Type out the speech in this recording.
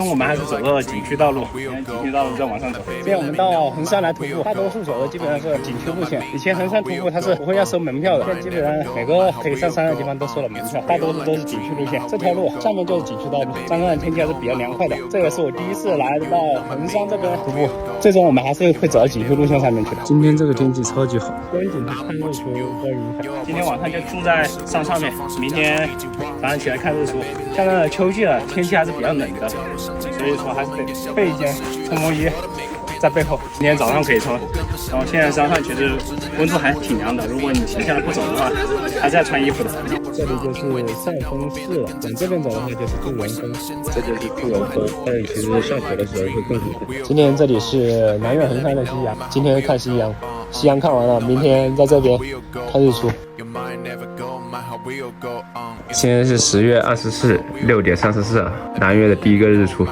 我们还是走的景区道路，景区道路再往上走。现在我们到衡山来徒步，大多数走的基本上是景区路线。以前衡山徒步它是不会要收门票的，现在基本上每个可以上山的地方都收了门票，大多数都是景区路线。这条路下面就是景区道路，上山的天气还是比较凉快的。这个是我第一次来到衡山这边徒步，最终我们还是会走到景区路线上面去的。今天这个天气超级好，观景的看日出和云海。今天晚上就住在上面，明天早上起来看日出。现在秋季了，天气还是比较冷的，所以说还是得备一件冲锋衣在背后。今天早上可以穿，然后现在山上其实温度还挺凉的，如果你停下来不走的话，还是要穿衣服的。这里就是赛风寺了，往这边走的话就是杜元峰，这就是杜元峰。但其实下雪的时候会更恐怖。今天这里是南岳衡山的夕阳，今天看夕阳，夕阳看完了，明天在这边看日出。现在是10月24日6点34，南岳的第一个日出。